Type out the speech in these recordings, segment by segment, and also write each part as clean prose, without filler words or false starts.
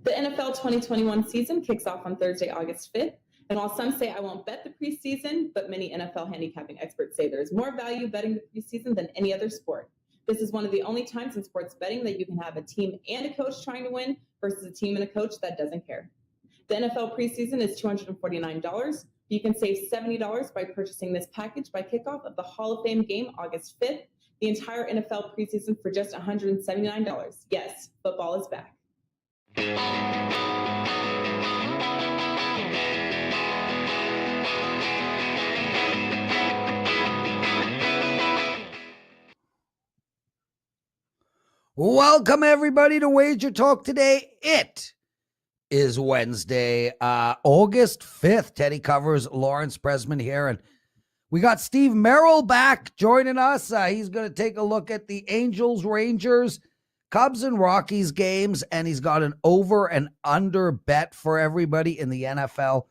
The NFL 2021 season kicks off on Thursday, August 5th. And while some say I won't bet the preseason, but many NFL handicapping experts say there's more value betting the preseason than any other sport. This is one of the only times in sports betting that you can have a team and a coach trying to win versus a team and a coach that doesn't care. The NFL preseason is $249. You can save $70 by purchasing this package by kickoff of the Hall of Fame game August 5th. The entire NFL preseason for just $179. Yes, football is back. Welcome, everybody, to WagerTalk Today. It is Wednesday, August 5th. Teddy Covers, Lawrence Pressman here, and we got Steve Merril back joining us. He's going to take a look at the Angels, Rangers, Cubs, and Rockies games, and he's got an over and under bet for everybody in the NFL.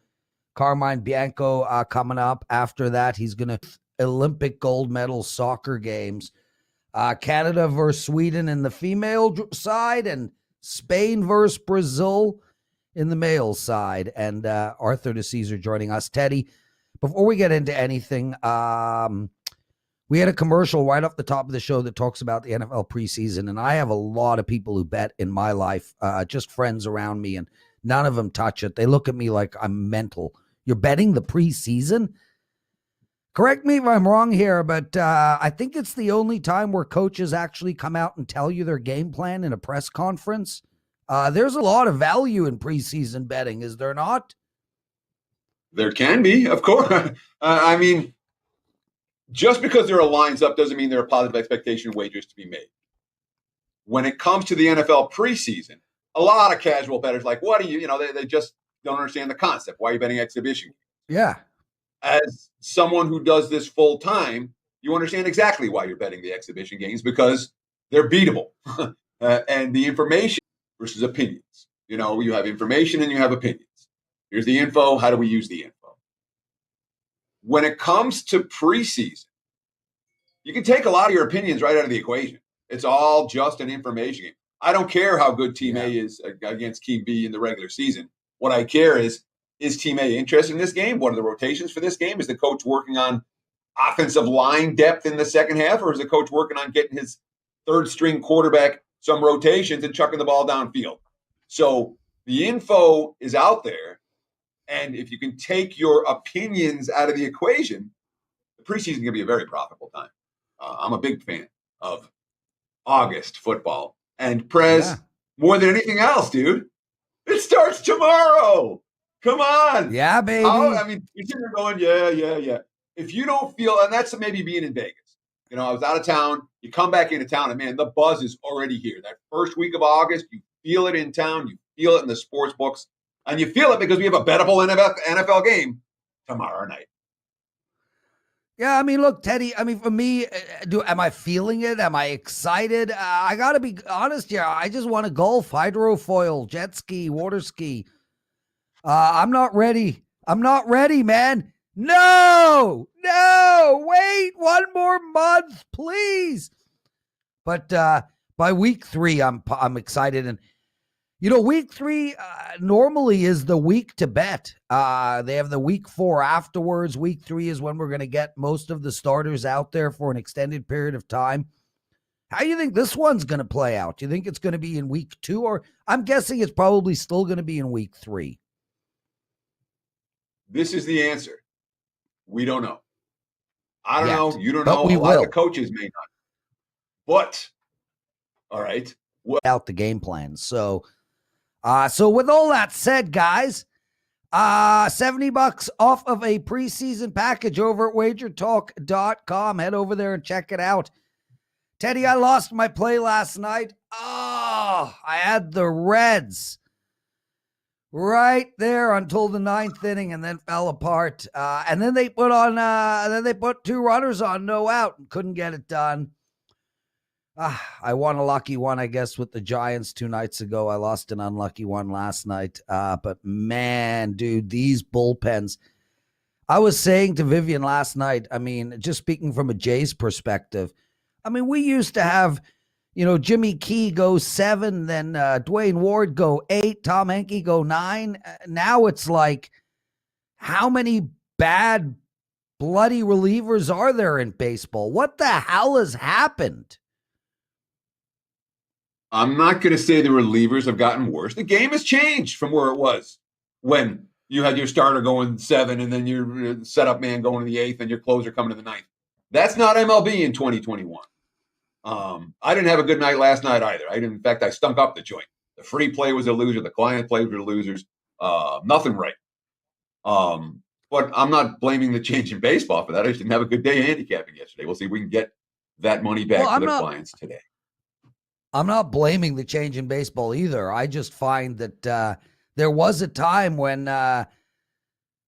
Carmine Bianco coming up. After that, he's going to Olympic gold medal soccer games. Canada versus Sweden in the female side, and Spain versus Brazil in the male side. And Arthur DeCesar joining us. Teddy, before we get into anything, we had a commercial right off the top of the show that talks about the NFL preseason, and I have a lot of people who bet in my life, just friends around me, and none of them touch it. They look at me like I'm mental. You're betting the preseason? Correct me if I'm wrong here, but I think it's the only time where coaches actually come out and tell you their game plan in a press conference. There's a lot of value in preseason betting, is there not? There can be, of course. I mean, just because there are lines up doesn't mean there are positive expectation wagers to be made. When it comes to the NFL preseason, a lot of casual bettors like, what do you, they just don't understand the concept. Why are you betting exhibition? Yeah. As someone who does this full time, you understand exactly why you're betting the exhibition games, because they're beatable. And the information versus opinions. You have information and you have opinions. Here's the info. How do we use the info? When it comes to preseason, you can take a lot of your opinions right out of the equation. It's all just an information game. I don't care how good Team A is against Team B in the regular season. What I care is Team A interested in this game? What are the rotations for this game? Is the coach working on offensive line depth in the second half, or is the coach working on getting his third-string quarterback some rotations and chucking the ball downfield? So the info is out there, and if you can take your opinions out of the equation, the preseason can be a very profitable time. I'm a big fan of August football. And Prez, more than anything else, dude, it starts tomorrow. Come on. Yeah, baby. I mean, you're sitting there going, yeah. If you don't feel, and that's maybe being in Vegas. I was out of town. You come back into town, and man, the buzz is already here. That first week of August, you feel it in town. You feel it in the sports books. And you feel it because we have a bettable NFL game tomorrow night. Yeah, I mean, look, Teddy, for me, am I feeling it? Am I excited? I got to be honest here. I just want to golf, hydrofoil, jet ski, water ski. I'm not ready. I'm not ready, man. No, wait 1 more month, please. But by week 3, I'm excited. And, week 3 normally is the week to bet. They have the week 4 afterwards. Week 3 is when we're going to get most of the starters out there for an extended period of time. How do you think this one's going to play out? Do you think it's going to be in week 2? Or I'm guessing it's probably still going to be in week 3. This is the answer. We don't know. I don't know. You don't know. A lot of the coaches may not. But, all right. Out the game plan. So with all that said, guys, $70 off of a preseason package over at WagerTalk.com. Head over there and check it out. Teddy, I lost my play last night. Oh, I had the Reds right there until the 9th inning, and then fell apart. And then they put 2 runners on, no out, and couldn't get it done. I won a lucky one, I guess, with the Giants 2 nights ago. I lost an unlucky one last night. But man, dude, these bullpens. I was saying to Vivian last night, just speaking from a Jays perspective, we used to have Jimmy Key goes 7, then Dwayne Ward go 8, Tom Henke go 9. Now it's like, how many bad, bloody relievers are there in baseball? What the hell has happened? I'm not going to say the relievers have gotten worse. The game has changed from where it was when you had your starter going 7 and then your setup man going to the 8th and your closer coming to the 9th. That's not MLB in 2021. I didn't have a good night last night either. In fact, I stunk up the joint. The free play was a loser. The client play were losers. Nothing right. But I'm not blaming the change in baseball for that. I just didn't have a good day handicapping yesterday. We'll see if we can get that money back for the clients today. I'm not blaming the change in baseball either. I just find that there was a time when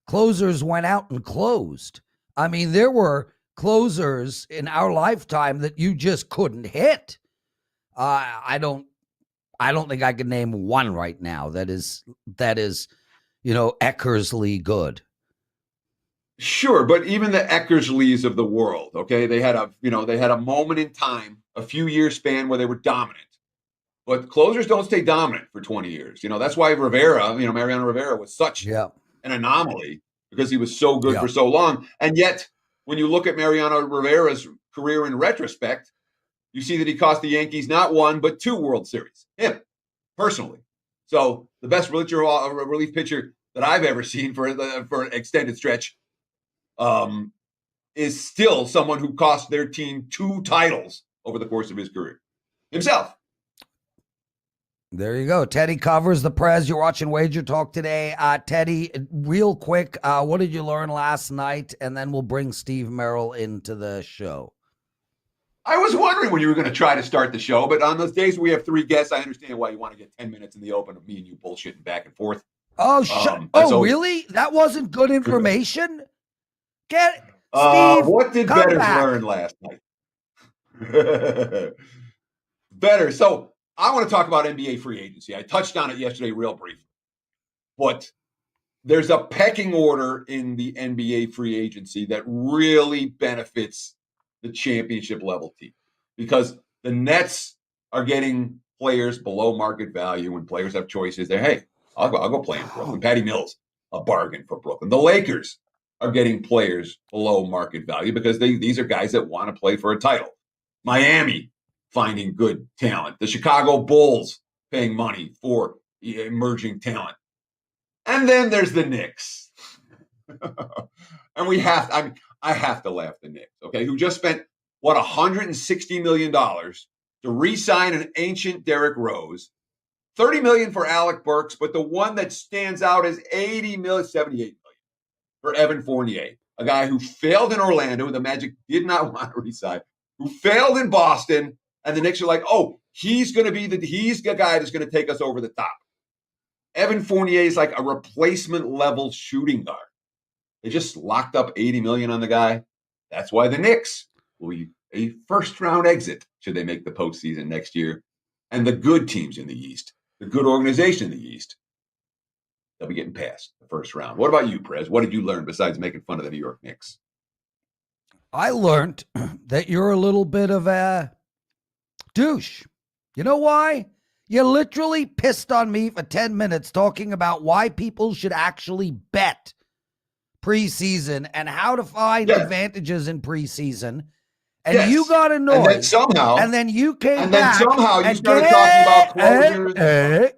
closers went out and closed. I mean, there were closers in our lifetime that you just couldn't hit. I don't think I can name one right now that is Eckersley good. Sure, but even the Eckersleys of the world, okay, they had a moment in time, a few year span where they were dominant. But closers don't stay dominant for 20 years. That's why Rivera, Mariano Rivera was such an anomaly because he was so good for so long. And yet, when you look at Mariano Rivera's career in retrospect, you see that he cost the Yankees not 1, but 2 World Series. Him, personally. So the best relief pitcher that I've ever seen for an extended stretch is still someone who cost their team 2 titles over the course of his career himself. There you go. Teddy covers the Prez. You're watching Wager Talk today. Teddy, real quick, what did you learn last night? And then we'll bring Steve Merril into the show. I was wondering when you were going to try to start the show, but on those days where we have 3 guests, I understand why you want to get 10 minutes in the open of me and you bullshitting back and forth. Really? That wasn't good information? Steve, what did Betters learn last night? Better. So I want to talk about NBA free agency. I touched on it yesterday real briefly. But there's a pecking order in the NBA free agency that really benefits the championship level team because the Nets are getting players below market value when players have choices. Hey, I'll go play in Brooklyn. Patty Mills, a bargain for Brooklyn. The Lakers are getting players below market value because these are guys that want to play for a title. Miami finding good talent. The Chicago Bulls paying money for emerging talent. And then there's the Knicks. And I have to laugh the Knicks, okay, who just spent, $160 million to re-sign an ancient Derrick Rose, $30 million for Alec Burks, but the one that stands out is $78 million for Evan Fournier, a guy who failed in Orlando, the Magic did not want to re-sign, who failed in Boston, and the Knicks are like, he's the guy that's going to take us over the top. Evan Fournier is like a replacement level shooting guard. They just locked up $80 million on the guy. That's why the Knicks will be a first-round exit should they make the postseason next year. And the good teams in the East, the good organization in the East, they'll be getting past the first round. What about you, Prez? What did you learn besides making fun of the New York Knicks? I learned that you're a little bit of a douche. You know why? You literally pissed on me for 10 minutes talking about why people should actually bet preseason and how to find advantages in preseason. And you got annoyed. And then you came back. And then somehow you started talking about closures.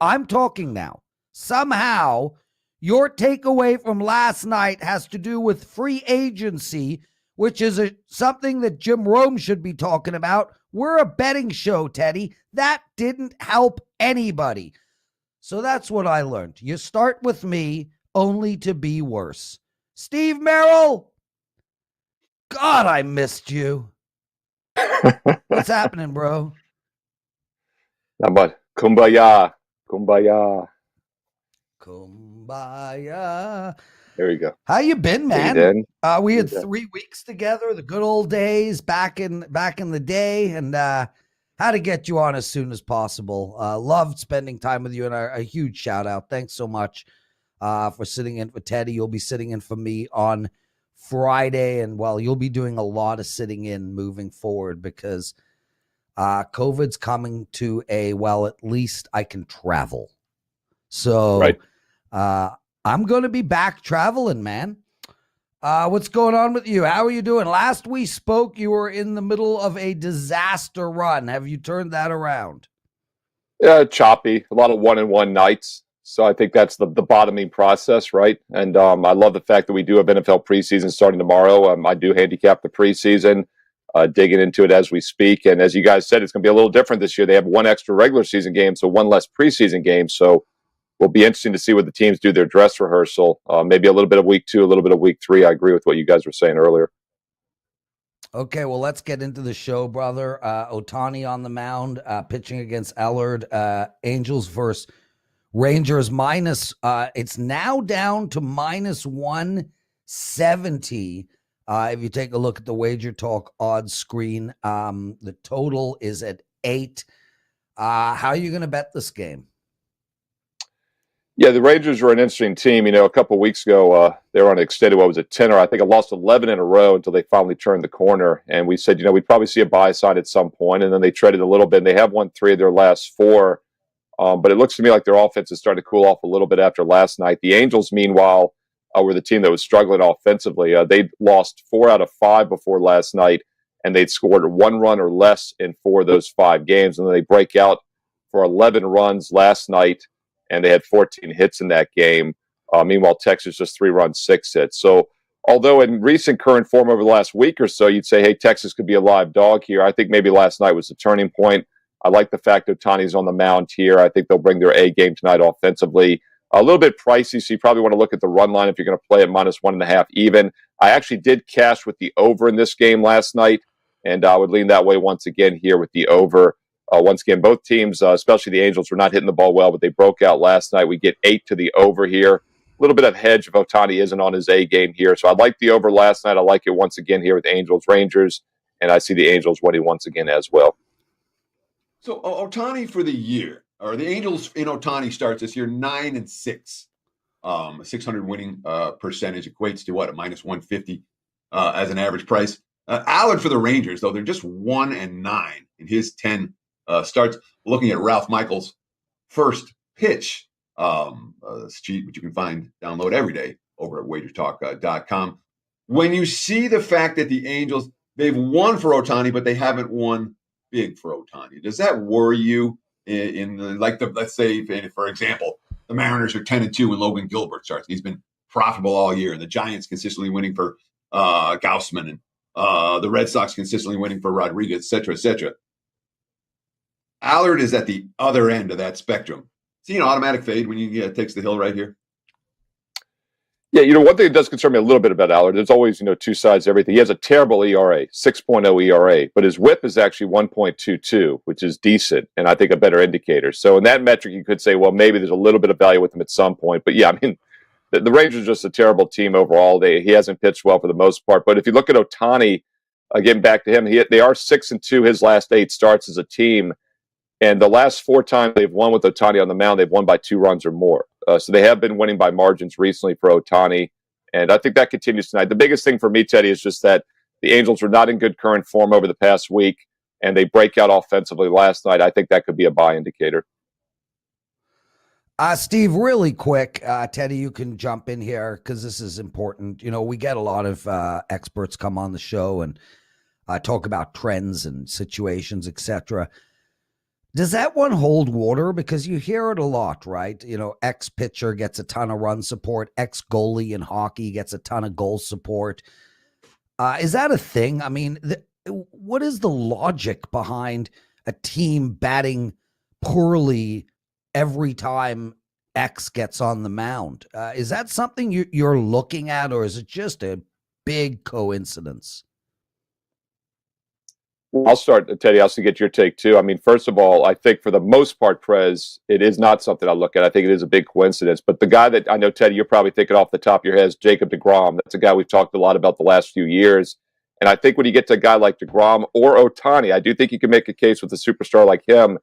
I'm talking now. Somehow your takeaway from last night has to do with free agency, which is something that Jim Rome should be talking about. We're a betting show, Teddy. That didn't help anybody. So that's what I learned. You start with me only to be worse. Steve Merril, God, I missed you. What's happening, bro? Not much. Kumbaya. Kumbaya. There we go. How you been, man? We had 3 weeks together, the good old days back in the day, and how to get you on as soon as possible. Loved spending time with you, and a huge shout out. Thanks so much for sitting in for Teddy. You'll be sitting in for me on Friday, and you'll be doing a lot of sitting in moving forward because COVID's coming to at least I can travel. So Right. I'm going to be back traveling, man. What's going on with you? How are you doing? Last we spoke, you were in the middle of a disaster run. Have you turned that around? Yeah, choppy. A lot of 1-1 nights. So I think that's the bottoming process, right? And I love the fact that we do have NFL preseason starting tomorrow. I do handicap the preseason, digging into it as we speak. And as you guys said, it's going to be a little different this year. They have one extra regular season game, so one less preseason game. So will be interesting to see what the teams do their dress rehearsal. Maybe a little bit of week 2, a little bit of week 3. I agree with what you guys were saying earlier. Okay, well, let's get into the show, brother. Ohtani on the mound, pitching against Allard. Angels versus Rangers minus. It's now down to minus 170. If you take a look at the WagerTalk odds screen, the total is at 8. How are you going to bet this game? Yeah, the Rangers were an interesting team. A couple of weeks ago, they were on an extended, 10, or I think I lost 11 in a row until they finally turned the corner. And we said, we'd probably see a buy side at some point. And then they traded a little bit, and they have won 3 of their last 4. But it looks to me like their offense is starting to cool off a little bit after last night. The Angels, meanwhile, were the team that was struggling offensively. They'd lost 4 out of 5 before last night, and they'd scored 1 run or less in 4 of those 5 games. And then they break out for 11 runs last night, and they had 14 hits in that game. Meanwhile, Texas just 3 runs, 6 hits. So although in recent current form over the last week or so, you'd say, hey, Texas could be a live dog here. I think maybe last night was the turning point. I like the fact that Ohtani's on the mound here. I think they'll bring their A game tonight offensively. A little bit pricey, so you probably want to look at the run line if you're going to play at minus 1.5 even. I actually did cash with the over in this game last night, and I would lean that way once again here with the over. Once again, both teams, especially the Angels, were not hitting the ball well, but they broke out last night. We get 8 to the over here. A little bit of hedge if Ohtani isn't on his A game here. So I like the over last night. I like it once again here with Angels Rangers, and I see the Angels winning once again as well. So Ohtani for the year, or the Angels in Ohtani starts this year 9-6. 600 winning percentage equates to what, a minus 150 as an average price. Allard for the Rangers, though, they're just 1-9 in his 10 starts. Looking at Ralph Michaels' first pitch, sheet, which you can download every day over at WagerTalk.com. When you see the fact that the Angels, they've won for Ohtani, but they haven't won big for Ohtani, does that worry you? Let's say, for example, the Mariners are 10-2 when Logan Gilbert starts. He's been profitable all year, and the Giants consistently winning for Gausman, and the Red Sox consistently winning for Rodriguez, et cetera, et cetera. Allard is at the other end of that spectrum. See an automatic fade when he takes the hill right here? Yeah, one thing that does concern me a little bit about Allard, there's always, 2 sides to everything. He has a terrible ERA, 6.0 ERA, but his whip is actually 1.22, which is decent, and I think a better indicator. So in that metric, you could say, well, maybe there's a little bit of value with him at some point. But yeah, the Rangers are just a terrible team overall. He hasn't pitched well for the most part. But if you look at Ohtani, again, back to him, they are 6-2 his last 8 starts as a team. And the last 4 times they've won with Ohtani on the mound, they've won by 2 runs or more. So they have been winning by margins recently for Ohtani. And I think that continues tonight. The biggest thing for me, Teddy, is just that the Angels were not in good current form over the past week, and they break out offensively last night. I think that could be a buy indicator. Steve, really quick, Teddy, you can jump in here because this is important. We get a lot of experts come on the show and talk about trends and situations, etc. Does that one hold water? Because you hear it a lot, right? X pitcher gets a ton of run support. X goalie in hockey gets a ton of goal support. Is that a thing? I mean, what is the logic behind a team batting poorly every time X gets on the mound? Is that something you're looking at, or is it just a big coincidence? I'll start, Teddy. I'll get your take too. First of all, I think for the most part, Prez, it is not something I look at. I think it is a big coincidence. But the guy that I know, Teddy, you're probably thinking off the top of your head is Jacob deGrom. That's a guy we've talked a lot about the last few years. And I think when you get to a guy like deGrom or Ohtani, I do think you can make a case with a superstar like him.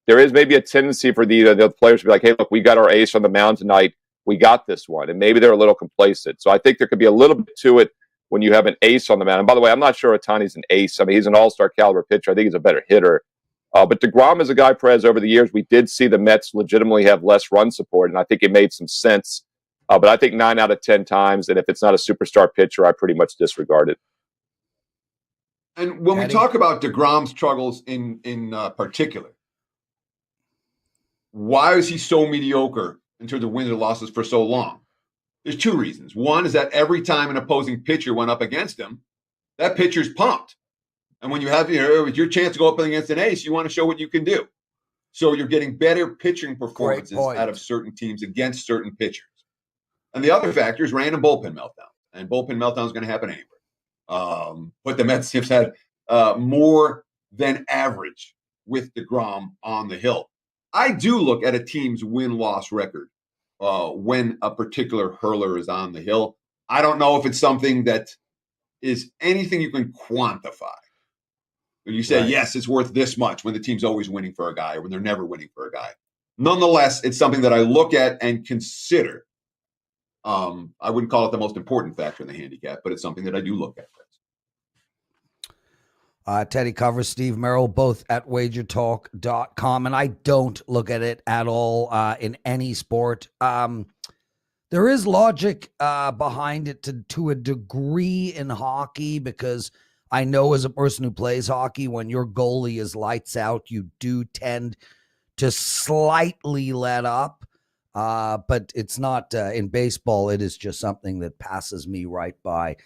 There is maybe a tendency for the players to be like, hey, look, we got our ace on the mound tonight. We got this one. And maybe they're a little complacent. So I think there could be a little bit to it when you have an ace on the mound. And by the way, I'm not sure Ohtani's an ace. He's an all-star caliber pitcher. I think he's a better hitter. But DeGrom is a guy, Prez, over the years, we did see the Mets legitimately have less run support, and I think it made some sense. But I think 9 out of 10 times, and if it's not a superstar pitcher, I pretty much disregard it. And when we talk about DeGrom's struggles in particular, why is he so mediocre in terms of wins or losses for so long? There's 2 reasons. One is that every time an opposing pitcher went up against him, that pitcher's pumped. And when you have your chance to go up against an ace, you want to show what you can do. So you're getting better pitching performances out of certain teams against certain pitchers. And the other factor is random bullpen meltdown. And bullpen meltdown is going to happen anywhere. But the Mets have had more than average with DeGrom on the hill. I do look at a team's win-loss record when a particular hurler is on the hill. I don't know if it's something that is anything you can quantify. When you say, yes, it's worth this much when the team's always winning for a guy or when they're never winning for a guy. Nonetheless, it's something that I look at and consider. I wouldn't call it the most important factor in the handicap, but it's something that I do look at. Teddy Covers, Steve Merril, both at WagerTalk.com, and I don't look at it at all in any sport. There is logic behind it to a degree in hockey, because I know as a person who plays hockey, when your goalie is lights out, you do tend to slightly let up. But it's not in baseball. It is just something that passes me right by.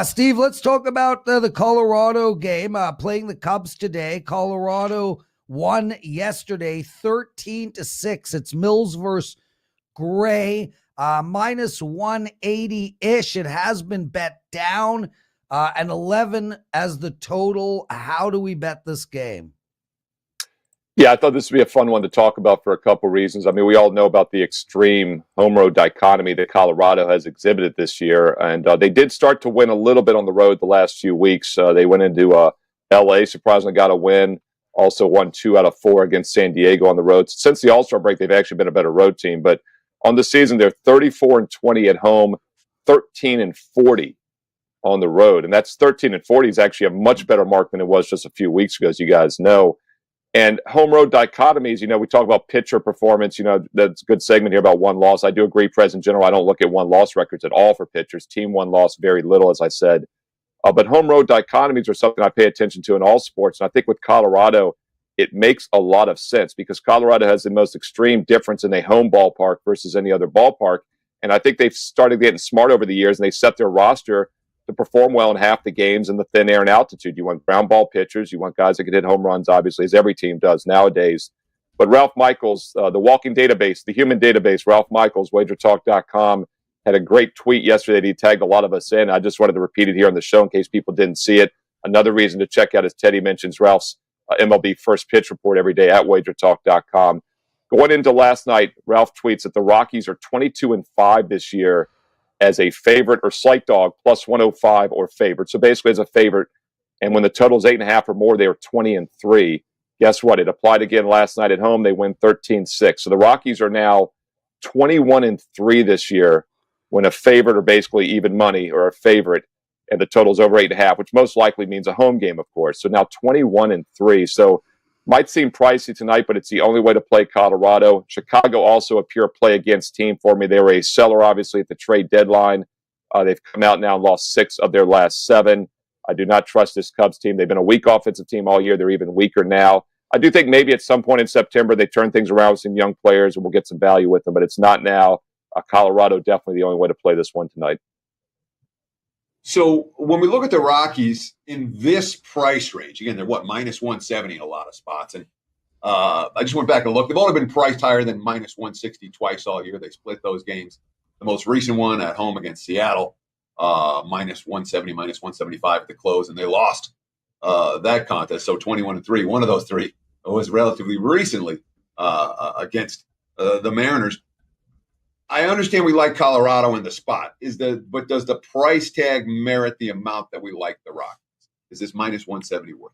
Steve, let's talk about the Colorado game. Playing the Cubs today. Colorado won yesterday 13-6. It's Mills versus Gray. Minus 180-ish. It has been bet down. And 11 as the total. How do we bet this game? Yeah, I thought this would be a fun one to talk about for a couple reasons. I mean, we all know about the extreme home road dichotomy that Colorado has exhibited this year. And they did start to win a little bit on the road the last few weeks. They went into L.A., surprisingly got a win. Also won 2 out of 4 against San Diego on the road. Since the All-Star break, they've actually been a better road team. But on the season, they're 34-20 at home, 13-40 on the road. And that's 13-40 is actually a much better mark than it was just a few weeks ago, as you guys know. And home road dichotomies, we talk about pitcher performance. That's a good segment here about one loss. I do agree, Prez, in general, I don't look at one loss records at all for pitchers. Team one loss, very little, as I said. But home road dichotomies are something I pay attention to in all sports. And I think with Colorado, it makes a lot of sense because Colorado has the most extreme difference in a home ballpark versus any other ballpark. And I think they've started getting smart over the years, and they set their roster to perform well in half the games in the thin air and altitude. You want ground ball pitchers. You want guys that can hit home runs, obviously, as every team does nowadays. But Ralph Michaels, the walking database, the human database, Ralph Michaels, WagerTalk.com, had a great tweet yesterday that he tagged a lot of us in. I just wanted to repeat it here on the show in case people didn't see it. Another reason to check out, as Teddy mentions, Ralph's MLB first pitch report every day at WagerTalk.com. Going into last night, Ralph tweets that the Rockies are 22-5 this year as a favorite or slight dog, plus 105 or favorite. So basically as a favorite. And when the total is 8.5 or more, they are 20-3. Guess what? It applied again last night at home. They win 13-6. So the Rockies are now 21-3 this year when a favorite or basically even money or a favorite, and the total's over 8.5, which most likely means a home game, of course. So now 21-3. So might seem pricey tonight, but it's the only way to play Colorado. Chicago also a pure play against team for me. They were a seller, obviously, at the trade deadline. They've come out now and lost 6 of their last 7. I do not trust this Cubs team. They've been a weak offensive team all year. They're even weaker now. I do think maybe at some point in September they turn things around with some young players and we'll get some value with them, but it's not now. Colorado definitely the only way to play this one tonight. So when we look at the Rockies in this price range, again, they're minus 170 in a lot of spots. And I just went back and looked. They've only been priced higher than minus 160 twice all year. They split those games. The most recent one at home against Seattle, minus 170, minus 175 at the close, and they lost that contest. So 21-3. One of those 3 was relatively recently against the Mariners. I understand we like Colorado in the spot. But does the price tag merit the amount that we like the Rockies? Is this minus 170 worth?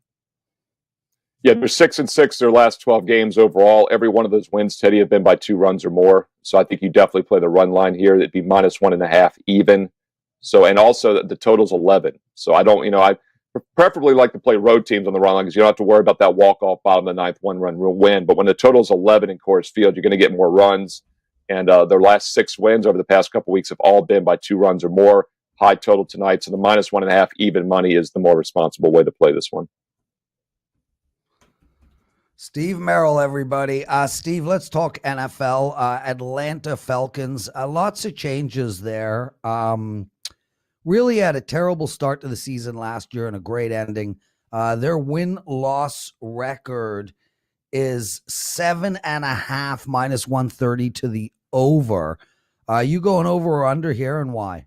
Yeah, they're 6-6 their last 12 games overall. Every one of those wins, Teddy, have been by 2 runs or more. So I think you definitely play the run line here. It'd be minus 1.5 even. So, and also the total's 11. So I don't, preferably like to play road teams on the run line because you don't have to worry about that walk-off bottom of the ninth one-run win. But when the total is 11 in Coors Field, you're going to get more runs. And their last 6 wins over the past couple weeks have all been by 2 runs or more. High total tonight. So the -1.5 even money is the more responsible way to play this one. Steve Merril, everybody. Steve, let's talk NFL. Atlanta Falcons. Lots of changes there. Really had a terrible start to the season last year and a great ending. Their win-loss record is 7.5 -130 to the over. You going over or under here, and why?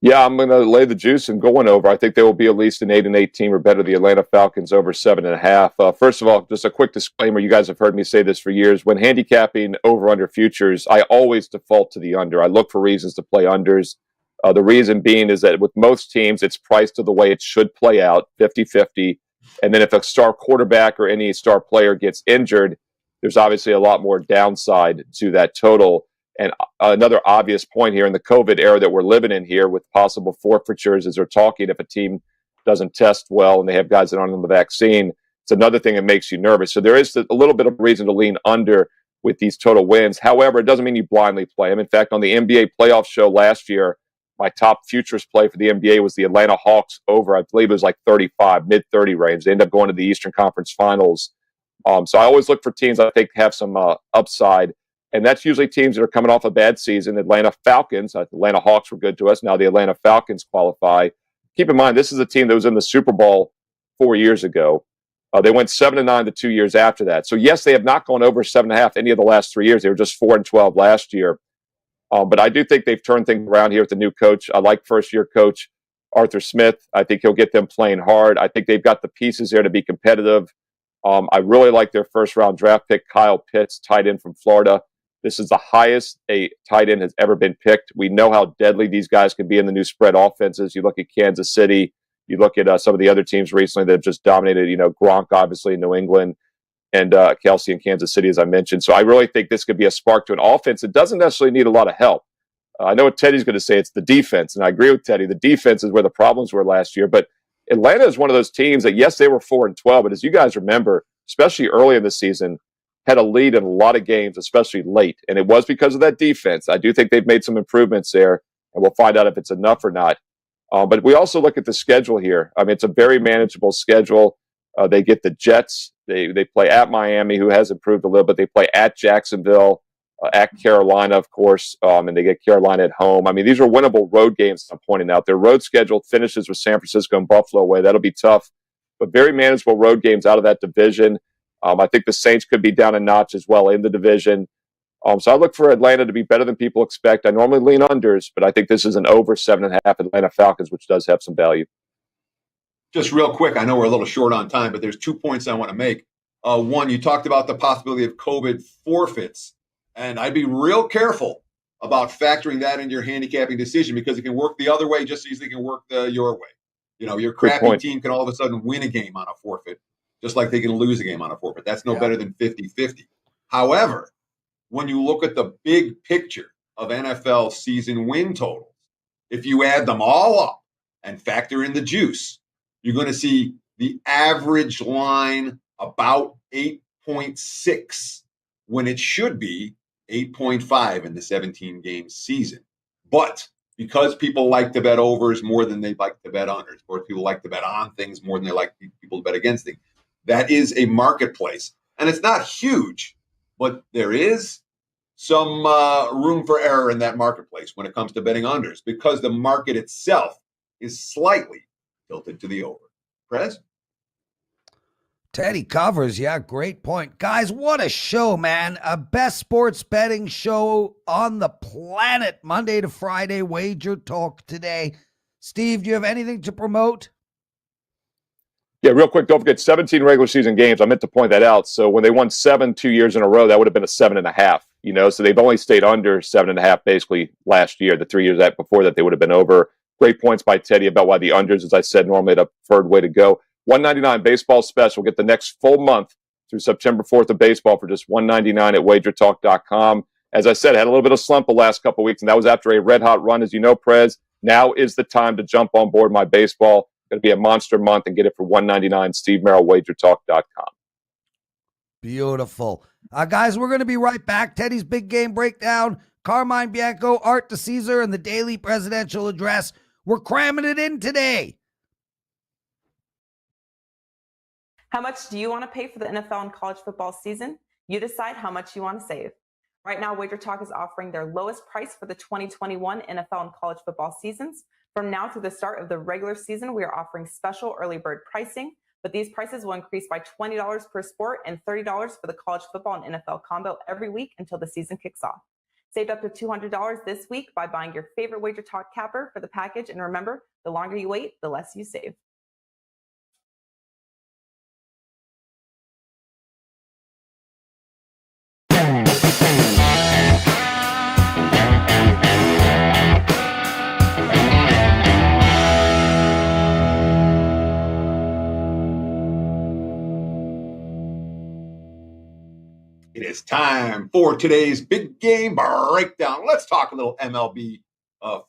Yeah, I'm going to lay the juice and going over. I think they will be at least an 8-8 team or better. The Atlanta Falcons over 7.5. First of all, just a quick disclaimer. You guys have heard me say this for years. When handicapping over-under futures, I always default to the under. I look for reasons to play unders. The reason being is that with most teams, it's priced to the way it should play out, 50-50. And then if a star quarterback or any star player gets injured, there's obviously a lot more downside to that total. And another obvious point here in the COVID era that we're living in here with possible forfeitures as they're talking, if a team doesn't test well and they have guys that aren't on the vaccine, it's another thing that makes you nervous. So there is a little bit of reason to lean under with these total wins. However, it doesn't mean you blindly play them. In fact, on the NBA playoff show last year, my top futures play for the NBA was the Atlanta Hawks over. I believe it was like 35, mid-30 range. They ended up going to the Eastern Conference Finals. So I always look for teams I think have some upside. And that's usually teams that are coming off a bad season. Atlanta Falcons, Atlanta Hawks were good to us. Now the Atlanta Falcons qualify. Keep in mind, this is a team that was in the Super Bowl 4 years ago. They went 7-9 the 2 years after that. So yes, they have not gone over 7.5 any of the last 3 years. They were just 4-12 last year. But I do think they've turned things around here with the new coach. I like first-year coach Arthur Smith. I think he'll get them playing hard. I think they've got the pieces there to be competitive. I really like their first-round draft pick, Kyle Pitts, tight end from Florida. This is the highest a tight end has ever been picked. We know how deadly these guys can be in the new spread offenses. You look at Kansas City. You look at some of the other teams recently that have just dominated, Gronk, obviously, in New England, and Kelsey in Kansas City, as I mentioned. So I really think this could be a spark to an offense that doesn't necessarily need a lot of help. I know what Teddy's going to say. It's the defense, and I agree with Teddy. The defense is where the problems were last year. But Atlanta is one of those teams that, yes, they were 4-12, but as you guys remember, especially early in the season, had a lead in a lot of games, especially late. And it was because of that defense. I do think they've made some improvements there, and we'll find out if it's enough or not. But we also look at the schedule here. I mean, it's a very manageable schedule. They get the Jets. They play at Miami, who has improved a little bit. They play at Jacksonville, at Carolina, of course, and they get Carolina at home. I mean, these are winnable road games, I'm pointing out. Their road schedule finishes with San Francisco and Buffalo away. That'll be tough. But very manageable road games out of that division. I think the Saints could be down a notch as well in the division. So I look for Atlanta to be better than people expect. I normally lean unders, but I think this is an over 7.5 Atlanta Falcons, which does have some value. Just real quick, I know we're a little short on time, but there's 2 points I want to make. One, you talked about the possibility of COVID forfeits, and I'd be real careful about factoring that into your handicapping decision because it can work the other way just as easily can work your way. Your crappy team can all of a sudden win a game on a forfeit, just like they can lose a game on a forfeit. That's no better than 50-50. However, when you look at the big picture of NFL season win totals, if you add them all up and factor in the juice, you're going to see the average line about 8.6 when it should be 8.5 in the 17-game season. But because people like to bet overs more than they like to bet unders, or people like to bet on things more than they like people to bet against things, that is a marketplace. And it's not huge, but there is some room for error in that marketplace when it comes to betting unders because the market itself is slightly tilted to the over. Prez? Teddy Covers, yeah, great point. Guys, what a show, man. A best sports betting show on the planet, Monday to Friday, Wager Talk Today. Steve, do you have anything to promote? Yeah, real quick, don't forget 17 regular season games. I meant to point that out. So when they won 7 2 years in a row, that would have been a 7.5, so they've only stayed under 7.5 basically last year. The 3 years before that, they would have been over. Great points by Teddy about why the unders, as I said, normally the preferred way to go. $199 baseball special. Get the next full month through September 4th of baseball for just $199 at WagerTalk.com. As I said, had a little bit of slump the last couple of weeks, and that was after a red-hot run. As you know, Prez, now is the time to jump on board my baseball. Going to be a monster month, and get it for $1.99. Steve Merril, WagerTalk.com. Beautiful. Guys, we're going to be right back. Teddy's Big Game Breakdown, Carmine Bianco, Art to Caesar, and the daily presidential address. We're cramming it in today. How much do you want to pay for the NFL and college football season? You decide how much you want to save. Right now, WagerTalk is offering their lowest price for the 2021 NFL and college football seasons. From now through the start of the regular season, we are offering special early bird pricing, but these prices will increase by $20 per sport and $30 for the college football and NFL combo every week until the season kicks off. Save up to $200 this week by buying your favorite WagerTalk capper for the package, and remember, the longer you wait, the less you save. It is time for today's big game breakdown. Let's talk a little MLB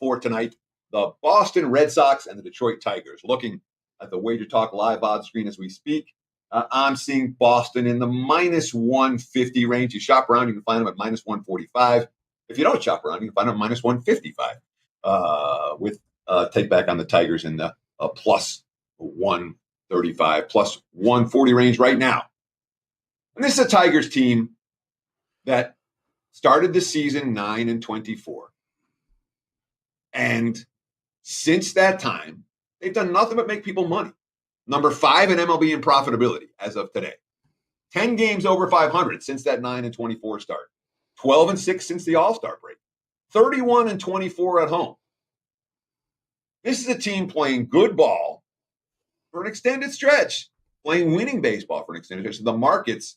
for tonight. The Boston Red Sox and the Detroit Tigers. Looking at the WagerTalk live odds screen as we speak, I'm seeing Boston in the minus 150 range. You shop around, you can find them at minus 145. If you don't shop around, you can find them at minus 155 with take back on the Tigers in the plus 135, plus 140 range right now. And this is a Tigers team that started the season 9-24. And since that time, they've done nothing but make people money. Number 5 in MLB in profitability as of today. 10 games over 500 since that 9-24 start. 12-6 since the All-Star break. 31-24 at home. This is a team playing good ball for an extended stretch. Playing winning baseball for an extended stretch. So the market's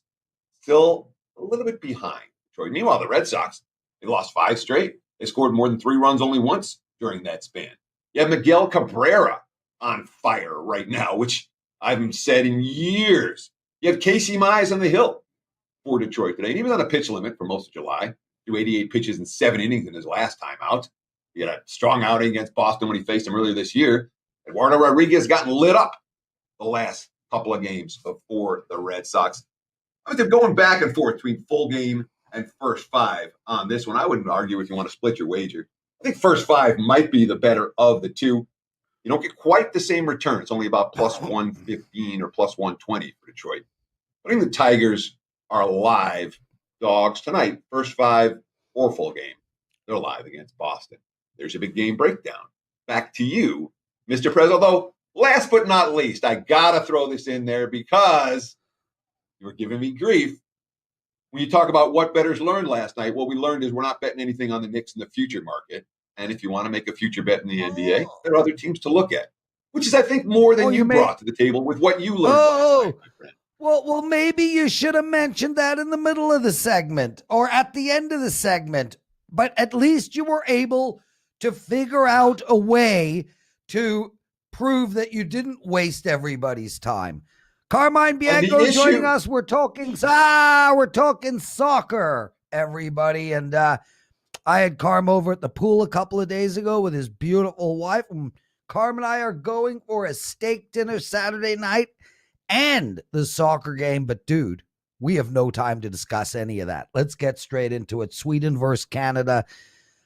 still a little bit behind Detroit. Meanwhile, the Red Sox, they lost 5 straight. They scored more than 3 runs only once during that span. You have Miguel Cabrera on fire right now, which I haven't said in years. You have Casey Mize on the hill for Detroit today. And he was on a pitch limit for most of July. Threw 88 pitches in 7 innings in his last time out. He had a strong outing against Boston when he faced him earlier this year. Eduardo Rodriguez gotten lit up the last couple of games for the Red Sox. I mean, they're going back and forth between full game and first 5 on this one. I wouldn't argue if you want to split your wager. I think first 5 might be the better of the two. You don't get quite the same return. It's only about plus 115 or plus 120 for Detroit. I think the Tigers are live dogs tonight. First 5 or full game. They're live against Boston. There's your big game breakdown. Back to you, Mr. Prez. Although, last but not least, I got to throw this in there because you were giving me grief. When you talk about what bettors learned last night, what we learned is we're not betting anything on the Knicks in the future market. And if you want to make a future bet in the NBA, there are other teams to look at, which is, I think, more than you brought to the table with what you learned last night, my friend. Well, maybe you should have mentioned that in the middle of the segment or at the end of the segment. But at least you were able to figure out a way to prove that you didn't waste everybody's time. Carmine Bianco joining us. We're talking soccer, everybody. And I had Carm over at the pool a couple of days ago with his beautiful wife. And Carm and I are going for a steak dinner Saturday night and the soccer game. But dude, we have no time to discuss any of that. Let's get straight into it. Sweden versus Canada.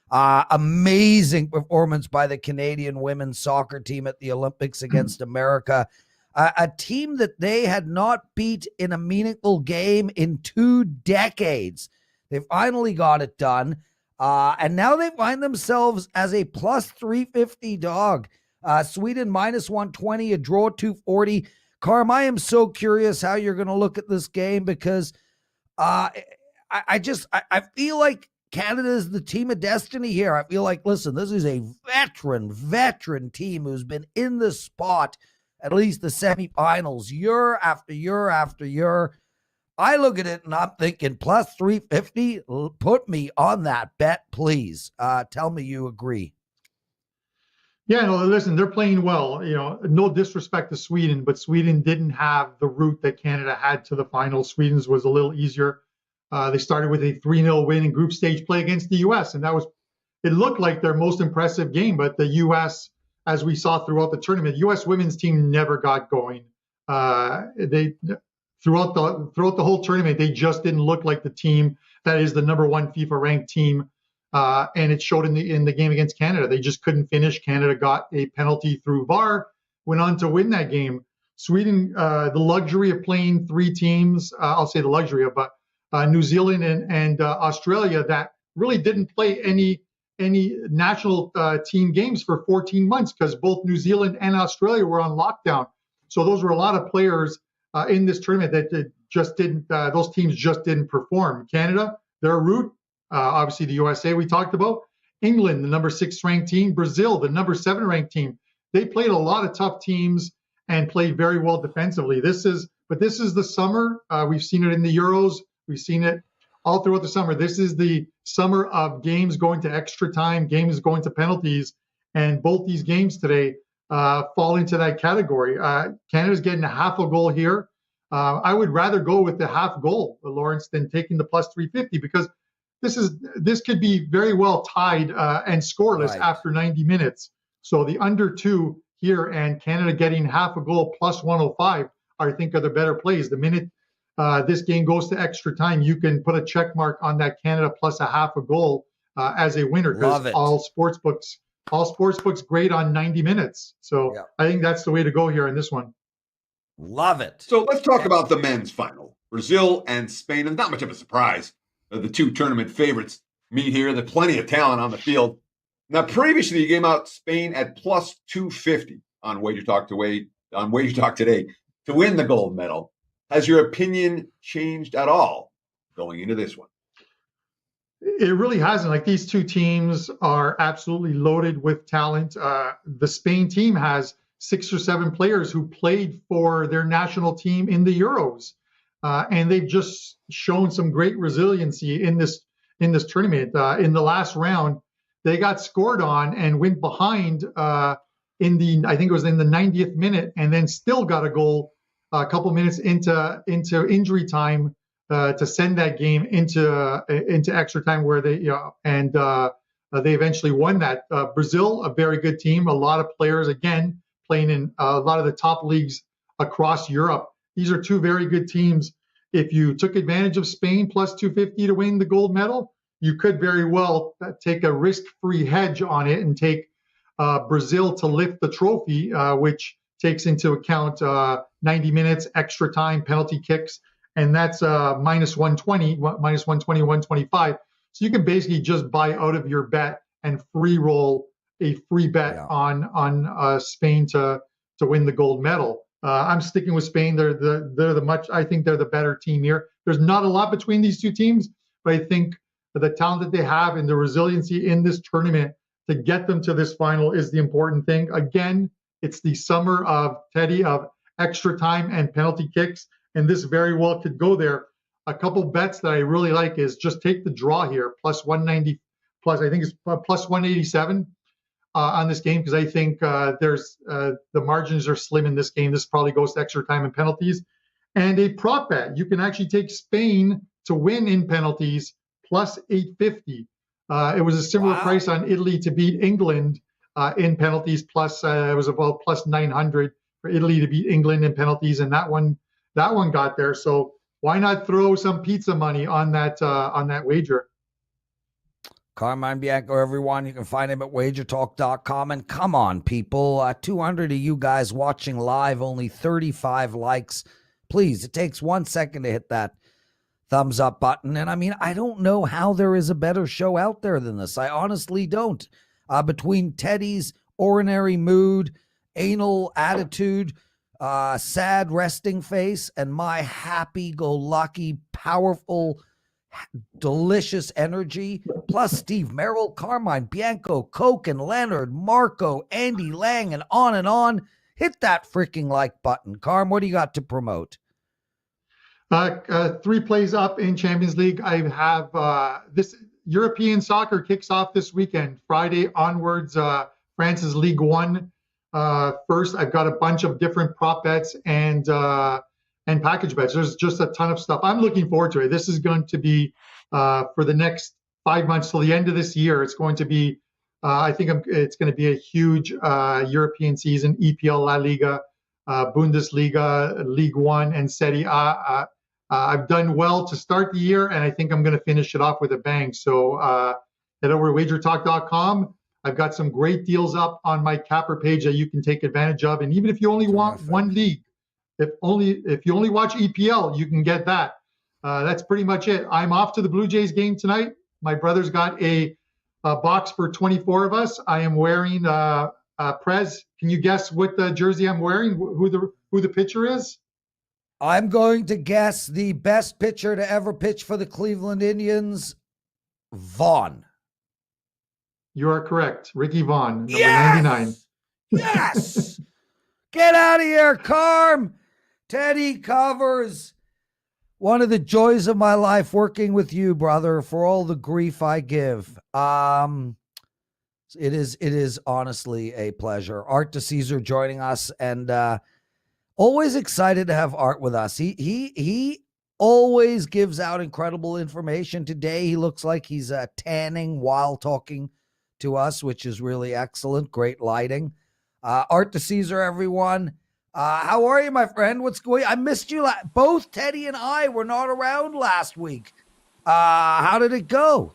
Amazing performance by the Canadian women's soccer team at the Olympics against America. A team that they had not beat in a meaningful game in 2 decades. They finally got it done. And now they find themselves as a plus 350 dog. Sweden minus 120, a draw 240. Carm, I am so curious how you're going to look at this game because I feel like Canada is the team of destiny here. I feel like, listen, this is a veteran team who's been in this spot, at least the semifinals, year after year after year. I look at it and I'm thinking plus 350, put me on that bet, please. Tell me you agree. Yeah, no, listen, they're playing well. You know, no disrespect to Sweden, but Sweden didn't have the route that Canada had to the finals. Sweden's was a little easier. They started with a 3-0 win in group stage play against the U.S., and it looked like their most impressive game, but the U.S. as we saw throughout the tournament, U.S. women's team never got going. They throughout the whole tournament, they just didn't look like the team that is the number one FIFA ranked team. And it showed in the game against Canada. They just couldn't finish. Canada got a penalty through VAR, went on to win that game. Sweden, the luxury of playing three teams, I'll say the luxury of, but New Zealand and Australia that really didn't play any national team games for 14 months because both New Zealand and Australia were on lockdown. So those were a lot of players in this tournament that just didn't, those teams just didn't perform. Canada, their route, obviously the USA we talked about, England, the number 6 ranked team, Brazil, the number 7 ranked team. They played a lot of tough teams and played very well defensively. This is the summer. We've seen it in the Euros. We've seen it all throughout the summer. This is the summer of games going to extra time, games going to penalties, and both these games today fall into that category. Canada's getting a half a goal here. I would rather go with the half goal, Lawrence, than taking the plus 350 because this could be very well tied and scoreless after 90 minutes. So the under 2 here and Canada getting half a goal plus 105, I think are the better plays. The minute this game goes to extra time, you can put a check mark on that Canada plus a half a goal as a winner because all sports books grade on 90 minutes. So I think that's the way to go here in this one. Love it. So let's talk about the men's final. Brazil and Spain, and not much of a surprise. The two tournament favorites meet here. There's plenty of talent on the field. Now, previously, you gave out Spain at plus 250 on WagerTalk Today to win the gold medal. Has your opinion changed at all going into this one? It really hasn't. Like, these two teams are absolutely loaded with talent. The Spain team has 6 or 7 players who played for their national team in the Euros. And they've just shown some great resiliency in this tournament. In the last round, they got scored on and went behind I think it was in the 90th minute, and then still got a goal a couple minutes into injury time to send that game into extra time, where they they eventually won that. Brazil, a very good team, a lot of players again playing in a lot of the top leagues across Europe. These are two very good teams. If you took advantage of Spain plus 250 to win the gold medal, you could very well take a risk-free hedge on it and take Brazil to lift the trophy, which takes into account 90 minutes, extra time, penalty kicks, and that's minus 120, 125. So you can basically just buy out of your bet and free roll a free bet on Spain to win the gold medal. I'm sticking with Spain. I think they're the better team here. There's not a lot between these two teams, but I think the talent that they have and the resiliency in this tournament to get them to this final is the important thing. Again, it's the summer of Teddy of extra time and penalty kicks, and this very well could go there. A couple bets that I really like is just take the draw here, plus 190, plus I think it's plus 187 on this game, because I think the margins are slim in this game. This probably goes to extra time and penalties. And a prop bet, you can actually take Spain to win in penalties plus 850. It was a similar price on Italy to beat England in penalties, plus it was about plus 900 for Italy to beat England in penalties, and that one got there. So why not throw some pizza money on that wager? Carmine Bianco, everyone. You can find him at WagerTalk.com. And come on, people, 200 of you guys watching live, only 35 likes. Please, it takes 1 second to hit that thumbs up button. And I mean, I don't know how there is a better show out there than this. I honestly don't. Between Teddy's ordinary mood, anal attitude, sad resting face, and my happy-go-lucky, powerful, delicious energy, plus Steve Merril, Carmine Bianco, Coke and Leonard, Marco, Andy Lang, and on, hit that freaking like button. Carm, what do you got to promote? 3 plays up in Champions League. I have this European soccer kicks off this weekend, Friday onwards. France's Ligue 1 first. I've got a bunch of different prop bets and package bets. There's just a ton of stuff. I'm looking forward to it. This is going to be for the next 5 months till the end of this year. It's going to be I think it's going to be a huge European season, EPL, La Liga, Bundesliga, League One, and Serie A. I've done well to start the year, and I think I'm going to finish it off with a bang. So head over to wagertalk.com. I've got some great deals up on my capper page that you can take advantage of. And even if you only want one league, if you only watch EPL, you can get that. That's pretty much it. I'm off to the Blue Jays game tonight. My brother's got a box for 24 of us. I am wearing Prez. Can you guess what the jersey I'm wearing? Who the pitcher is? I'm going to guess the best pitcher to ever pitch for the Cleveland Indians, Vaughn. You are correct. Ricky Vaughn, number Yes! 99. Yes! Get out of here, Carm. Teddy Covers. One of the joys of my life working with you, brother, for all the grief I give. It is honestly a pleasure. Art DeCesar joining us, and always excited to have Art with us. He always gives out incredible information. Today he looks like he's tanning while talking to us, which is really excellent. Great lighting. Art DeCesar, everyone. How are you, my friend? What's going on? I missed you. Both Teddy and I were not around last week. How did it go?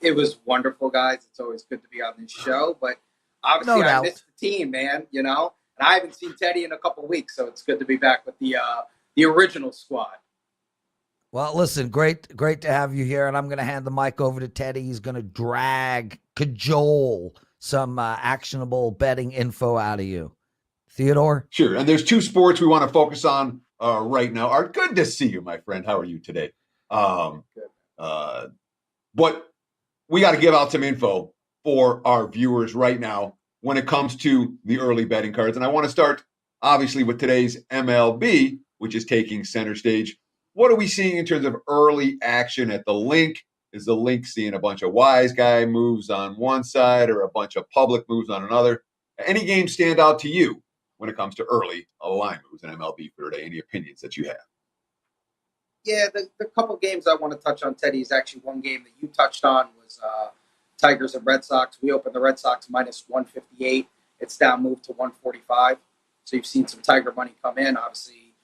It was wonderful, guys. It's always good to be on this show, but obviously I missed the team, man, and I haven't seen Teddy in a couple of weeks, so it's good to be back with the original squad. Well, listen, great to have you here, and I'm going to hand the mic over to Teddy. He's going to cajole some actionable betting info out of you. Theodore? Sure. And there's two sports we want to focus on right now. Art, good to see you, my friend. How are you today? But we got to give out some info for our viewers right now when it comes to the early betting cards. And I want to start, obviously, with today's MLB, which is taking center stage. What are we seeing in terms of early action at the link? Is the link seeing a bunch of wise guy moves on one side or a bunch of public moves on another? Any games stand out to you when it comes to early line moves in MLB for today? Any opinions that you have? Yeah, the couple games I want to touch on, Teddy, is actually one game that you touched on was Tigers and Red Sox. We opened the Red Sox minus 158. It's now moved to 145. So you've seen some Tiger money come in. Obviously,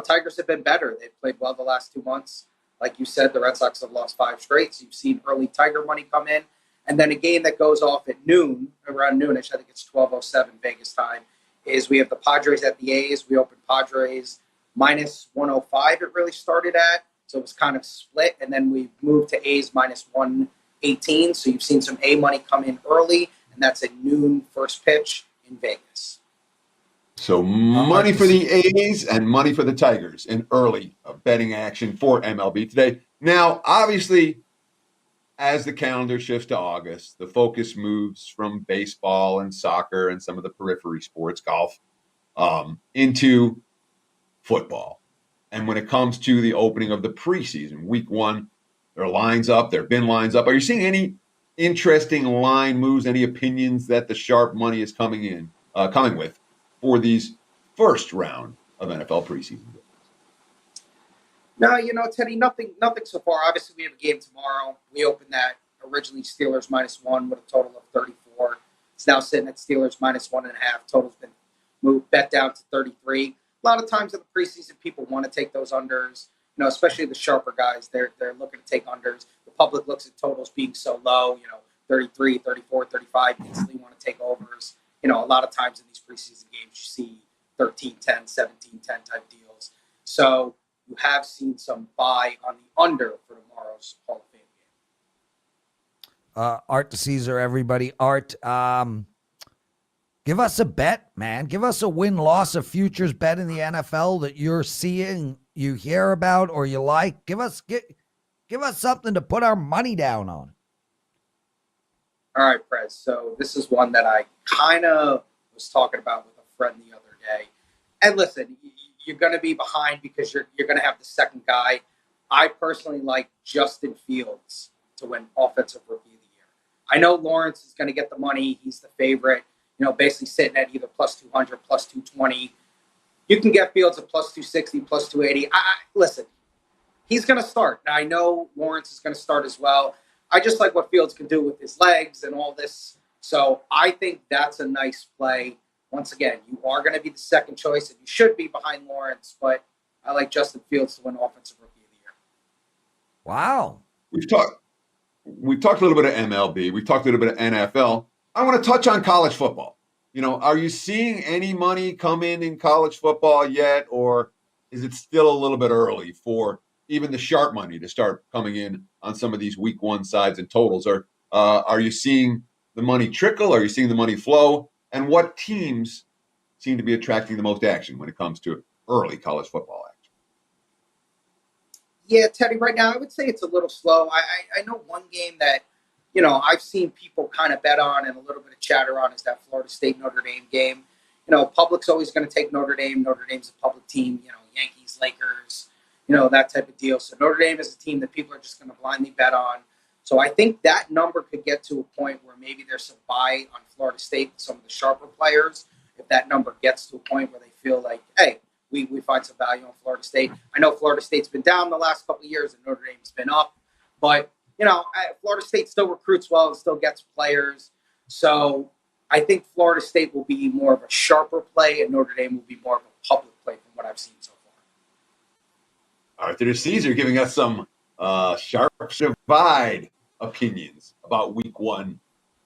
Tigers have been better. They've played well the last 2 months. Like you said, the Red Sox have lost 5 straight. So you've seen early Tiger money come in. And then a game that goes off at noon, around noonish, I think it's 12:07 Vegas time, is we have the Padres at the A's. We opened Padres minus 105 it really started at. So it was kind of split. And then we moved to A's minus 118. So you've seen some A money come in early. And that's a noon first pitch in Vegas. So money for the A's and money for the Tigers in early betting action for MLB today. Now, obviously, as the calendar shifts to August, the focus moves from baseball and soccer and some of the periphery sports, golf, into football. And when it comes to the opening of the preseason, week 1, there are lines up, there have been lines up. Are you seeing any interesting line moves, any opinions that the sharp money is coming with for these first round of NFL preseason? No, Teddy, nothing so far. Obviously, we have a game tomorrow. We opened that originally Steelers minus 1 with a total of 34. It's now sitting at Steelers minus 1.5. Total's been bet down to 33. A lot of times in the preseason, people want to take those unders, especially the sharper guys. They're looking to take unders. The public looks at totals being so low, 33, 34, 35, instantly want to take overs. A lot of times in these preseason games, you see 13-10, 17-10 type deals. So you have seen some buy on the under for tomorrow's Hall of Fame game. Art DeCesar, everybody. Art, give us a bet, man. Give us a win-loss of futures bet in the NFL that you're seeing, you hear about, or you like. Give us something to put our money down on. All right, Prez. So this is one that I kind of was talking about with a friend the other day. And listen, you're going to be behind because you're going to have the second guy. I personally like Justin Fields to win Offensive Rookie of the Year. I know Lawrence is going to get the money. He's the favorite, basically sitting at either plus 200, plus 220. You can get Fields at plus 260, plus 280. Listen, he's going to start. Now, I know Lawrence is going to start as well. I just like what Fields can do with his legs and all this. So I think that's a nice play. Once again, you are going to be the second choice, and you should be behind Lawrence, but I like Justin Fields to win Offensive Rookie of the Year. Wow. We've talked a little bit of MLB. We've talked a little bit of NFL. I want to touch on college football. Are you seeing any money come in college football yet, or is it still a little bit early for even the sharp money to start coming in on some of these week one sides and totals? Or are you seeing the money trickle? Are you seeing the money flow? And what teams seem to be attracting the most action when it comes to early college football action? Yeah, Teddy, right now I would say it's a little slow. I know one game that, I've seen people kind of bet on and a little bit of chatter on is that Florida State-Notre Dame game. Public's always going to take Notre Dame. Notre Dame's a public team, Yankees, Lakers, that type of deal. So Notre Dame is a team that people are just going to blindly bet on. So I think that number could get to a point where maybe there's some buy on Florida State with some of the sharper players. If that number gets to a point where they feel like, hey, we find some value on Florida State. I know Florida State's been down the last couple of years and Notre Dame's been up. But, Florida State still recruits well and still gets players. So I think Florida State will be more of a sharper play and Notre Dame will be more of a public play from what I've seen so far. Arthur Caesar giving us some sharp divide opinions about week one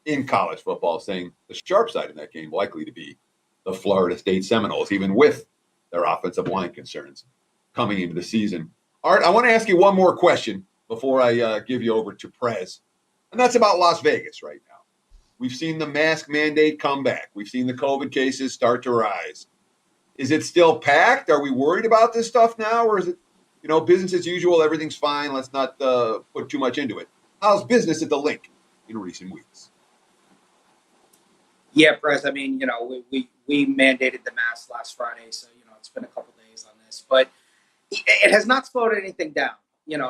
in college football, saying the sharp side in that game likely to be the Florida State Seminoles, even with their offensive line concerns coming into the season. Art, I want to ask you one more question before I give you over to Prez, and that's about Las Vegas right now. We've seen the mask mandate come back. We've seen the COVID cases start to rise. Is it still packed? Are we worried about this stuff now, or is it, business as usual, everything's fine, let's not put too much into it? How's business at the Link in recent weeks? Yeah, Prez, we mandated the mask last Friday, so, it's been a couple days on this. But it has not slowed anything down,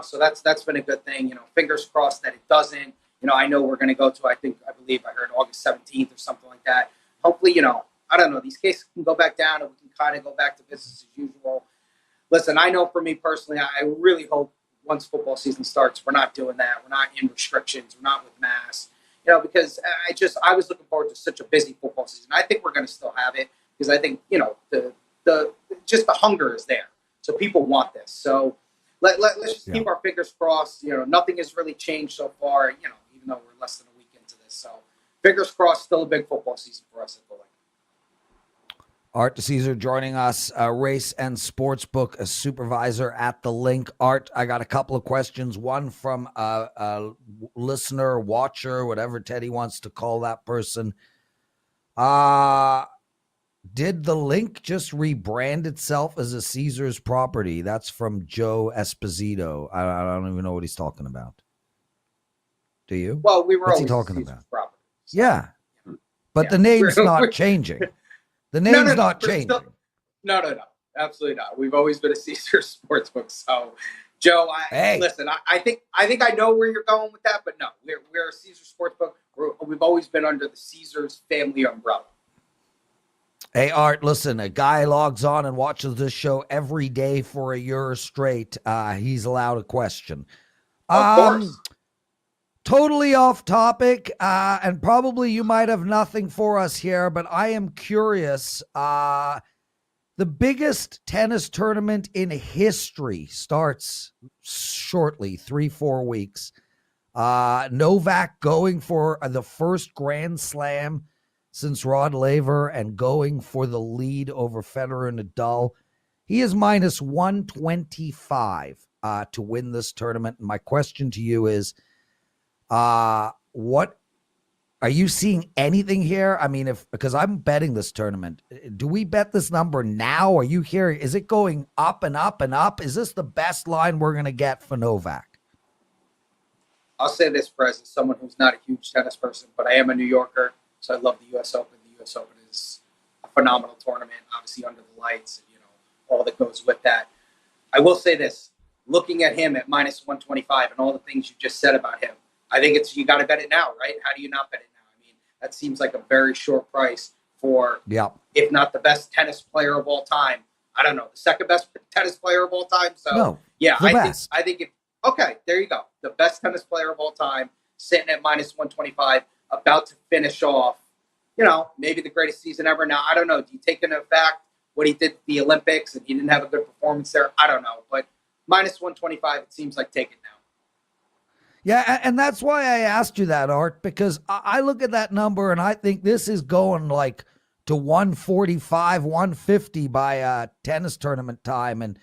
so that's been a good thing. Fingers crossed that it doesn't. I know we're going to go to, I believe I heard August 17th or something like that. Hopefully, I don't know, these cases can go back down and we can kind of go back to business as usual. Listen, I know for me personally, I really hope once football season starts, we're not doing that. We're not in restrictions. We're not with masks. Because I was looking forward to such a busy football season. I think we're going to still have it because I think, the hunger is there. So people want this. So let's just keep our fingers crossed. Nothing has really changed so far, even though we're less than a week into this. So fingers crossed, still a big football season for us at the Link. Art Caesar joining us, race and sportsbook supervisor at the Link. Art, I got a couple of questions. One from a listener, watcher, whatever Teddy wants to call that person. Did the Link just rebrand itself as a Caesar's property? That's from Joe Esposito. I don't even know what he's talking about. Do you? Well, we were What's he always talking Caesar's about? property, so. Yeah, but the name's not changing. The name's not changing. No. Absolutely not. We've always been a Caesars sportsbook. So, Joe, listen, I think I know where you're going with that, but no, we're a Caesars sportsbook. We've always been under the Caesars family umbrella. Hey, Art, listen, a guy logs on and watches this show every day for a year straight. He's allowed a question. Of course. Totally off topic, and probably you might have nothing for us here, but I am curious. The biggest tennis tournament in history starts shortly, 3-4 weeks. Novak going for the first Grand Slam since Rod Laver and going for the lead over Federer and Nadal. He is minus 125 to win this tournament. And my question to you is, what are you seeing anything here? I mean, because I'm betting this tournament, do we bet this number now? Are you hearing, is it going up and up and up? Is this the best line we're going to get for Novak? I'll say this, Prez, as someone who's not a huge tennis person, but I am a New Yorker, so I love the U.S. Open. The U.S. Open is a phenomenal tournament, obviously under the lights and, all that goes with that. I will say this, looking at him at minus 125 and all the things you just said about him, I think you got to bet it now, right? How do you not bet it now? I mean, that seems like a very short price for, if not the best tennis player of all time. I don't know, the second best tennis player of all time. So, no, yeah, I think okay, there you go. The best tennis player of all time. sitting at minus 125, about to finish off, maybe the greatest season ever. Now, I don't know. Do you take into fact what he did at the Olympics and he didn't have a good performance there? I don't know. But minus 125, it seems like take it now. Yeah, and that's why I asked you that, Art, because I look at that number and I think this is going like to 145, 150 by tennis tournament time. And,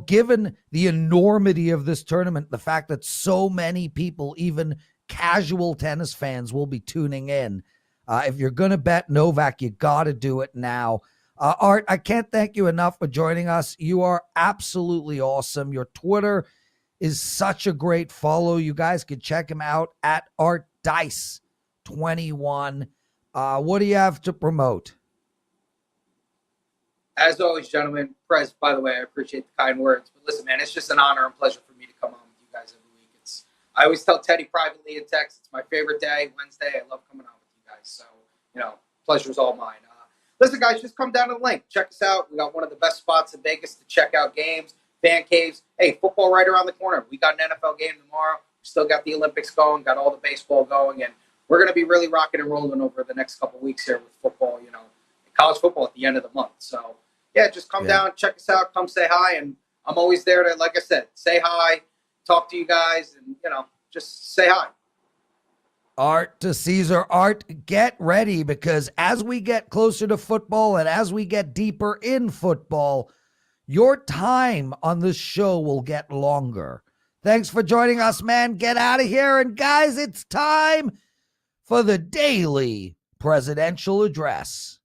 given the enormity of this tournament, the fact that so many people, even casual tennis fans, will be tuning in. If you're going to bet Novak, you got to do it now. Art, I can't thank you enough for joining us. You are absolutely awesome. Your Twitter is such a great follow. You guys can check him out at ArtDice21. What do you have to promote? As always, gentlemen, Prez, by the way, I appreciate the kind words. But listen, man, it's just an honor and pleasure for me to come on with you guys every week. I always tell Teddy privately in text, it's my favorite day, Wednesday. I love coming on with you guys. So, pleasure's all mine. Listen, guys, just come down to the link. Check us out. We got one of the best spots in Vegas to check out games. Fan caves. Hey, football right around the corner. We got an NFL game tomorrow. Still got the Olympics going, got all the baseball going, and we're going to be really rocking and rolling over the next couple of weeks here with football, college football at the end of the month. So, yeah, just come down, check us out, come say hi, and I'm always there to, like I said, say hi, talk to you guys, and, just say hi. Art to Caesar. Art, get ready, because as we get closer to football and as we get deeper in football, your time on this show will get longer. Thanks for joining us, man. Get out of here. And guys, it's time for the daily presidential address.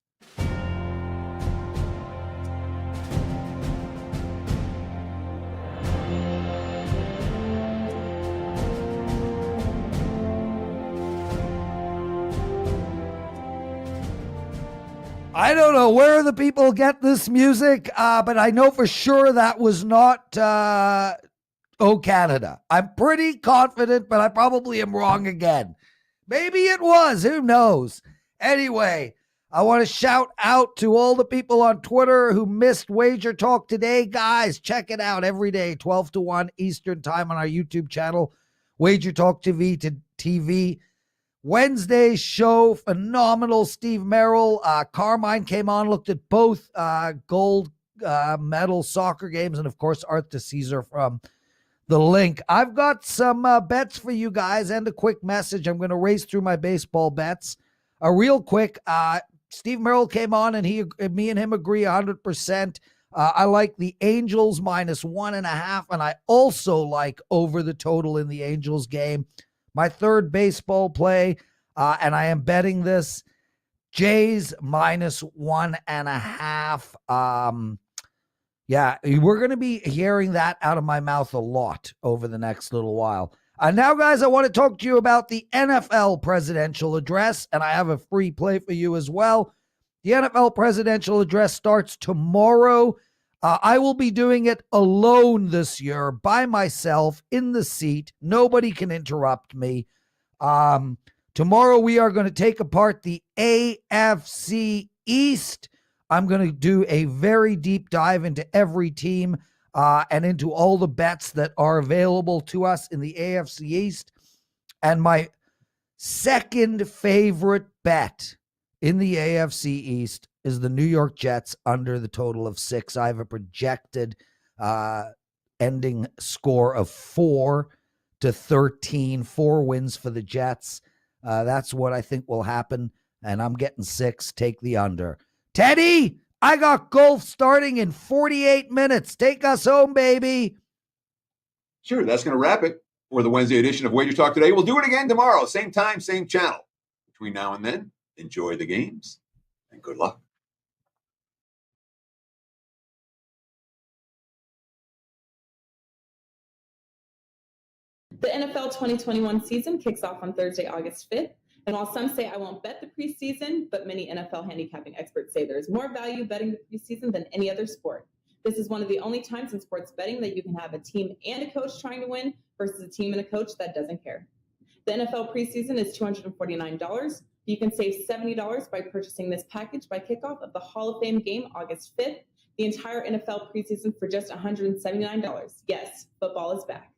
I don't know where the people get this music, but I know for sure that was not Oh Canada. I'm pretty confident, but I probably am wrong again. Maybe it was. Who knows? Anyway, I want to shout out to all the people on Twitter who missed Wager Talk today. Guys, check it out every day, 12 to 1 Eastern time on our YouTube channel, Wager Talk TV. Wednesday's show, phenomenal. Steve Merril, Carmine came on, looked at both gold medal soccer games, and of course, Art to Caesar from the link. I've got some bets for you guys and a quick message. I'm going to race through my baseball bets. Real quick, Steve Merril came on, and me and him agree 100%. I like the Angels minus 1.5, and I also like over the total in the Angels game. My third baseball play, and I am betting this, Jays minus 1.5. Yeah, we're going to be hearing that out of my mouth a lot over the next little while. Now, guys, I want to talk to you about the NFL presidential address, and I have a free play for you as well. The NFL presidential address starts tomorrow. I will be doing it alone this year, by myself, in the seat. Nobody can interrupt me. Tomorrow we are going to take apart the AFC East. I'm going to do a very deep dive into every team and into all the bets that are available to us in the AFC East. And my second favorite bet in the AFC East is the New York Jets under the total of 6. I have a projected ending score of 4-13, 4 wins for the Jets. That's what I think will happen, and I'm getting 6. Take the under. Teddy, I got golf starting in 48 minutes. Take us home, baby. Sure, that's going to wrap it for the Wednesday edition of Wager Talk Today. We'll do it again tomorrow, same time, same channel. Between now and then, enjoy the games, and good luck. The NFL 2021 season kicks off on Thursday, August 5th. And while some say I won't bet the preseason, but many NFL handicapping experts say there's more value betting the preseason than any other sport. This is one of the only times in sports betting that you can have a team and a coach trying to win versus a team and a coach that doesn't care. The NFL preseason is $249. You can save $70 by purchasing this package by kickoff of the Hall of Fame game August 5th. The entire NFL preseason for just $179. Yes, football is back.